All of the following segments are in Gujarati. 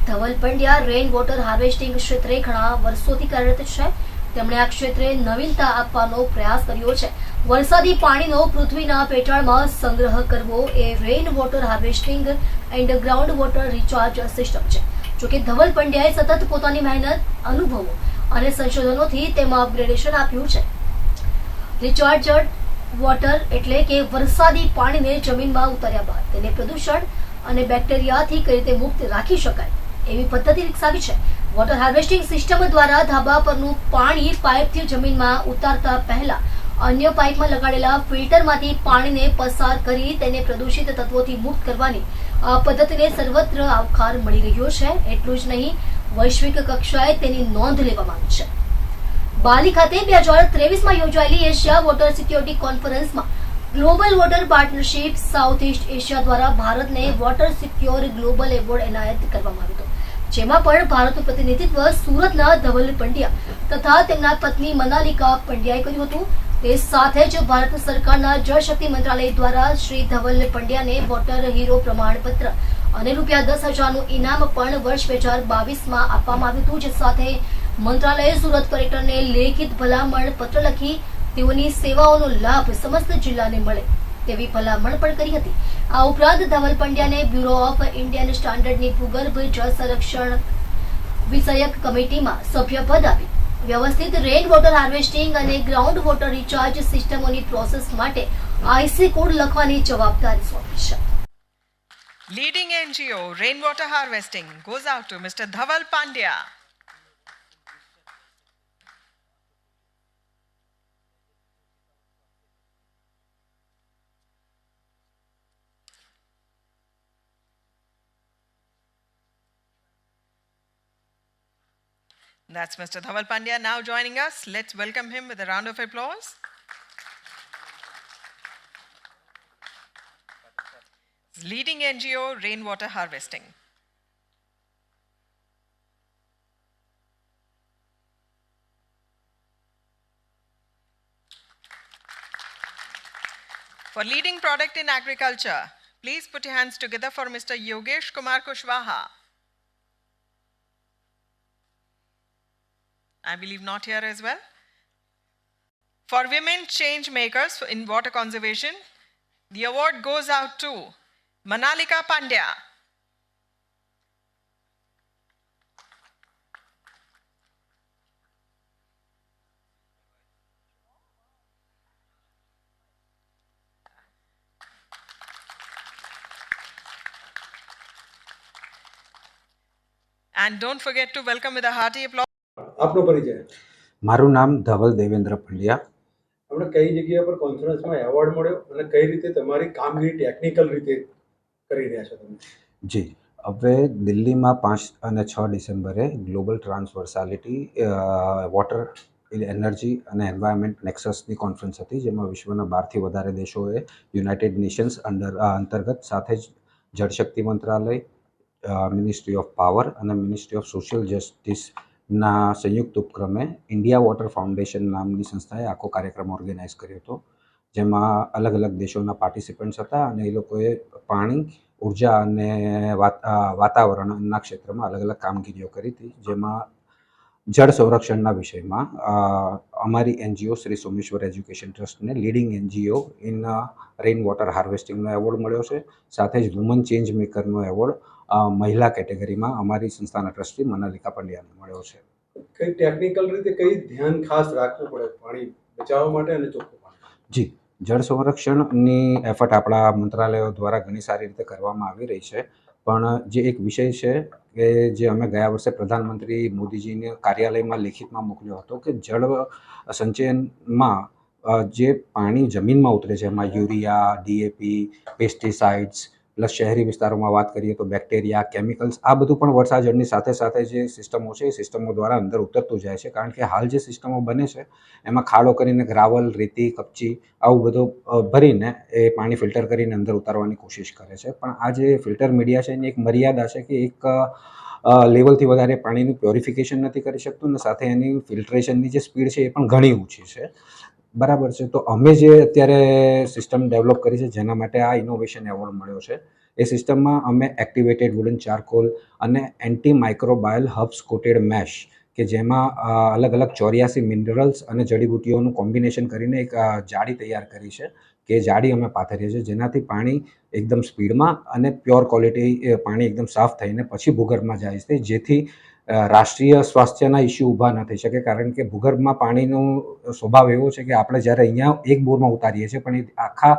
Dhaval Pandya rain water harvesting ક્ષેત્રે ઘણા વર્ષોથી કાર્યરત છે. તેમણે આ ક્ષેત્રે નવીનતા આપવાનો પ્રયાસ કર્યો છે. વરસાદી પાણીનો પૃથ્વીના પેટાળમાં સંગ્રહ કરવો એ rain water harvesting and ground water recharge system છે. જોકે ધવલ પંડ્યાએ સતત પોતાની મહેનત, અનુભવો અને સંશોધનોથી તેમાં અપગ્રેડેશન આપ્યું છે. રિચાર્જડ વોટર એટલે કે વરસાદી પાણીને જમીનમાં ઉતાર્યા બાદ તેને પ્રદૂષણ અને બેક્ટેરિયાથી કઈ રીતે મુક્ત રાખી શકાય એવી પદ્ધતિ વિકસાવી છે. વોટર હાર્વેસ્ટિંગ સિસ્ટમ દ્વારા ધાબા પરનું પાણી પાઇપથી જમીનમાં ઉતારતા પહેલા અન્ય પાઇપમાં લગાડેલા ફિલ્ટરમાંથી પાણીને પસાર કરી તેને પ્રદૂષિત તત્વોથી મુક્ત કરવાની આ પદ્ધતિને સર્વત્ર આવકાર મળી રહ્યો છે. એટલું જ નહીં, વૈશ્વિક કક્ષાએ તેની નોંધ લેવામાં આવી છે. બાલી ખાતે 2023માં યોજાયેલી એશિયા વોટર સિક્યોરિટી કોન્ફરન્સમાં global water partnership south east Asia દ્વારા ભારતને વોટર સિક્યોર ગ્લોબલ એવોર્ડ એનાયત કરવામાં આવ્યો હતો. જેમાં પણ ભારતનું પ્રતિનિધિત્વ સુરતના ધવલ પંડ્યા તથા તેમના પત્ની મનાલિકા પંડ્યાએ કર્યું હતું. તે સાથે જ ભારત સરકારના જળશક્તિ મંત્રાલય દ્વારા શ્રી ધવલ પંડ્યાને વોટર હીરો પ્રમાણપત્ર અને ₹10,000નું ઇનામ પણ વર્ષ 2022માં આપવામાં આવ્યું હતું. જે સાથે મંત્રાલયે સુરત કલેક્ટરને લેખિત ભલામણ પત્ર લખી તેઓની સેવાઓનો લાભ સમસ્ત જિલ્લાને મળે તેવી ભલામણ પણ કરી હતી. આ ઉપરાંત ધવલ પંડ્યાને બ્યુરો ઓફ ઇન્ડિયન સ્ટાન્ડર્ડની ભૂગર્ભ જળ સંરક્ષણ વિષયક કમિટીમાં સભ્યપદ આપી વ્યવસ્થિત રેઇન વોટર હાર્વેસ્ટિંગ અને ગ્રાઉન્ડ વોટર રિચાર્જ સિસ્ટમોની પ્રોસેસ માટે આઈસી કોડ લખવાની જવાબદારી સોંપી છે. Leading NGO Rainwater Harvesting goes out to Mr. Dhaval Pandya. That's Mr. Dhaval Pandya now joining us. Let's welcome him with a round of applause. Leading NGO Rainwater Harvesting. For leading product in agriculture, please put your hands together for Mr. Yogesh Kumar Kushwaha. I believe not here as well. For women change makers in water conservation, the award goes out to Manalika Pandya. And don't forget to welcome with a hearty applause. આપનો પરિચય? મારું નામ ધવલ દેવેન્દ્ર પંડ્યા. આપણે કઈ જગ્યા પર કોન્ફરન્સમાં એવોર્ડ મળ્યો અને કઈ રીતે તમારી કામગીરી ટેકનિકલ રીતે કરી રહ્યા છો તમે? જી, હવે દિલ્હીમાં 5 અને 6 ડિસેમ્બરે ગ્લોબલ ટ્રાન્સવર્સાલિટી વોટર એનર્જી અને એન્વાયરમેન્ટ નેક્સસની કોન્ફરન્સ હતી, જેમાં વિશ્વના 12થી વધારે દેશોએ યુનાઇટેડ નેશન્સ અંતર્ગત સાથે જ જળશક્તિ મંત્રાલય, મિનિસ્ટ્રી ઓફ પાવર અને મિનિસ્ટ્રી ઓફ સોશિયલ જસ્ટિસના સંયુક્ત ઉપક્રમે ઇન્ડિયા વોટર ફાઉન્ડેશન નામની સંસ્થાએ આખો કાર્યક્રમ ઓર્ગેનાઇઝ કર્યો હતો, જેમાં અલગ અલગ દેશોના પાર્ટિસિપન્ટ્સ હતા અને એ લોકોએ પાણી, ઉર્જા અને વાતાવરણના ક્ષેત્રમાં અલગ અલગ કામગીરીઓ કરી હતી. જેમાં જળ સંરક્ષણના વિષયમાં અમારી એનજીઓ શ્રી સોમેશ્વર એજ્યુકેશન ટ્રસ્ટને leading NGO in rain water હાર્વેસ્ટિંગનો એવોર્ડ મળ્યો છે. સાથે જ વુમન ચેન્જ મેકરનો એવોર્ડ મહિલા કેટેગરીમાં અમારી સંસ્થાના ટ્રસ્ટી મનાલિકા પંડ્યાને મળ્યો છે. કઈ ટેકનિકલ રીતે કઈ ધ્યાન ખાસ રાખવું પડે પાણી બચાવવા માટે અને ચોખ્ખું પાણી? જી, જળ સંરક્ષણની એફર્ટ આપણા મંત્રાલયો દ્વારા ઘણી સારી રીતે કરવામાં આવી રહી છે, પણ જે એક વિષય છે કે જે અમે ગયા વર્ષે પ્રધાનમંત્રી મોદીજીને કાર્યાલયમાં લેખિતમાં મોકલ્યો હતો કે જળ સંચયનમાં જે પાણી જમીનમાં ઉતરે છે એમાં યુરિયા, ડીએપી, પેસ્ટિસાઇડ્સ પ્લસ શહેરી વિસ્તારોમાં વાત કરીએ તો બેક્ટેરિયા, કેમિકલ્સ, આ બધું પણ વર્ષા જળની સાથે સાથે જે સિસ્ટમો છે એ સિસ્ટમો દ્વારા અંદર ઉતરતું જાય છે. કારણ કે હાલ જે સિસ્ટમો બને છે એમાં ખાડો કરીને ગ્રાવલ, રેતી, કપચી આવું બધું ભરીને એ પાણી ફિલ્ટર કરીને અંદર ઉતારવાની કોશિશ કરે છે. પણ આ જે ફિલ્ટર મીડિયા છે એની એક મર્યાદા છે કે એક લેવલથી વધારે પાણીનું પ્યોરિફિકેશન નથી કરી શકતું અને સાથે એની ફિલ્ટ્રેશનની જે સ્પીડ છે એ પણ ઘણી ઊંચી છે. બરાબર છે. તો અમે જે અત્યારે સિસ્ટમ ડેવલપ કરી છે જેના માટે આ ઇનોવેશન એવોર્ડ મળ્યો છે, એ સિસ્ટમમાં અમે એક્ટિવેટેડ વુડન ચારકોલ અને anti microbial herbs coated mesh કે જેમાં અલગ અલગ 84 મિનરલ્સ અને જડીબુટ્ટીઓનું કોમ્બિનેશન કરીને એક જાળી તૈયાર કરી છે કે જાળી અમે પાથરીએ છીએ, જેનાથી પાણી એકદમ સ્પીડમાં અને પ્યોર ક્વોલિટી પાણી એકદમ સાફ થઈને પછી ભૂગર્ભમાં જાય છે, જેથી રાષ્ટ્રીય સ્વાસ્થ્યના ઇસ્યુ ઊભા ન થઈ શકે. કારણ કે ભૂગર્ભમાં પાણીનો સ્વભાવ એવો છે કે આપણે જ્યારે અહીંયા એક બોરમાં ઉતારીએ છીએ પણ એ આખા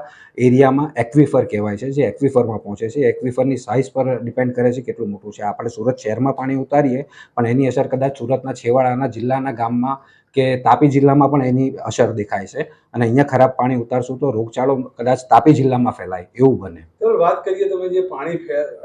એરિયામાં એક્વિફર કહેવાય છે, જે એક્વિફરમાં પહોંચે છે. એક્વિફરની સાઇઝ પર ડિપેન્ડ કરે છે કેટલું મોટું છે. આપણે સુરત શહેરમાં પાણી ઉતારીએ પણ એની અસર કદાચ સુરતના છેવાડાના જિલ્લાના ગામમાં કે તાપી જિલ્લામાં પણ એની અસર દેખાય છે, અને અહીંયા ખરાબ પાણી ઉતારશું તો રોગચાળો કદાચ તાપી જિલ્લામાં ફેલાય એવું બને. તો વાત કરીએ તમે જે પાણી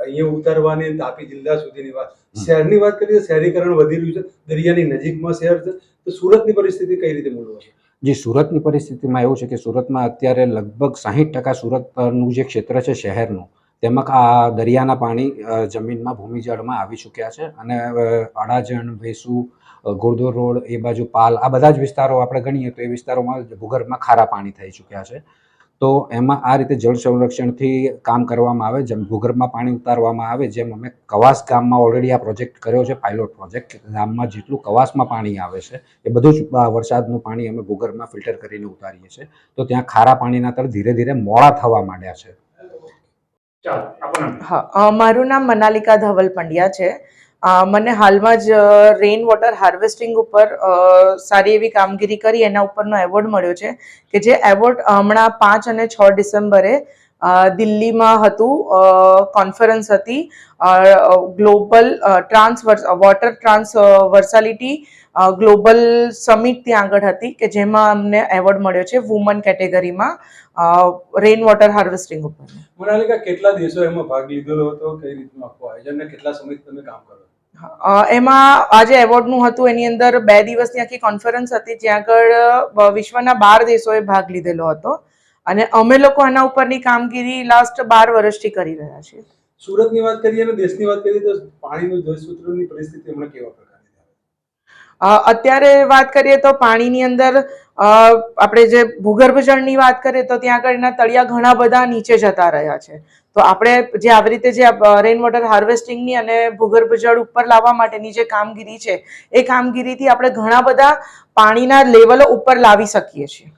અહીંયા ઉતારવાની તાપી જિલ્લા સુધીની વાત, શહેરની વાત કરીએ તો શહેરીકરણ વધી રહ્યું છે, દરિયાની નજીકમાં શહેર છે, તો સુરતની પરિસ્થિતિ કઈ રીતે મૂળવા છે? જી, સુરતની પરિસ્થિતિમાં એવું છે કે સુરતમાં અત્યારે લગભગ 60% સુરતનું જે ક્ષેત્ર છે શહેરનું, તેમાં આ દરિયાના પાણી જમીનમાં ભૂમિજળમાં આવી ચૂક્યા છે, અને અડાજણ, વેસુ, ગોરધોર રોડ, એ બાજુ પાલ, આ બધા જ વિસ્તારો આપણે ગણીએ તો એ વિસ્તારોમાં ભૂગર્ભમાં ખારા પાણી થઈ ચૂક્યા છે. તો એમાં આ રીતે જળ સંરક્ષણથી કામ કરવામાં આવે, જેમ ભૂગર્ભમાં પાણી ઉતારવામાં આવે, જેમ અમે કવાસ ગામમાં ઓલરેડી આ પ્રોજેક્ટ કર્યો છે, પાયલોટ પ્રોજેક્ટ. ગામમાં જેટલું કવાસમાં પાણી આવે છે એ બધું જ વરસાદનું પાણી અમે ભૂગર્ભમાં ફિલ્ટર કરીને ઉતારીએ છીએ, તો ત્યાં ખારા પાણીના તળ ધીરે ધીરે મોડા થવા માંડ્યા છે. હા, મારું નામ મનાલિકા ધવલ પંડ્યા છે. મને હાલમાં જ રેઇન વોટર હાર્વેસ્ટિંગ ઉપર સારી એવી કામગીરી કરી એના ઉપરનો એવોર્ડ મળ્યો છે, કે જે એવોર્ડ હમણાં 5 અને 6 ડિસેમ્બરે દિલ્હીમાં હતું, કોન્ફરન્સ હતી, ગ્લોબલ વોટર ટ્રાન્સવર્સાલિટી ગ્લોબલ સમિટ ત્યાં આગળ હતી, કે જેમાં અમને એવોર્ડ મળ્યો છે વુમન કેટેગરીમાં રેઇન વોટર હાર્વેસ્ટિંગ ઉપર. મોનાલિકા, કેટલા દેશો એમાં ભાગ લીધેલો હતો, કઈ રીતનું આખું આયોજન ને કેટલા સમયથી તમે કામ કરો? એમાં આજે એવોર્ડનું હતું એની અંદર 2 દિવસની આખી કોન્ફરન્સ હતી, જ્યાં આગળ વિશ્વના 12 દેશોએ ભાગ લીધેલો હતો, અને અમે લોકો એના ઉપરની કામગીરી લાસ્ટ 12 વર્ષથી કરી રહ્યા છીએ. સુરતની વાત કરીએ અને દેશની વાત કરીએ તો પાણીનું જળસૂત્રની પરિસ્થિતિ હમણાં કેવા પ્રકારની? અત્યારે વાત કરીએ તો પાણીની અંદર આપણે જે ભૂગર્ભ જળની વાત કરીએ તો ત્યાં આગળ એના તળિયા ઘણા બધા નીચે જતા રહ્યા છે. તો આપણે જે આવી રીતે જે રેઇન વોટર હાર્વેસ્ટિંગની અને ભૂગર્ભ જળ ઉપર લાવવા માટેની જે કામગીરી છે, એ કામગીરીથી આપણે ઘણા બધા પાણીના લેવલો ઉપર લાવી શકીએ છીએ.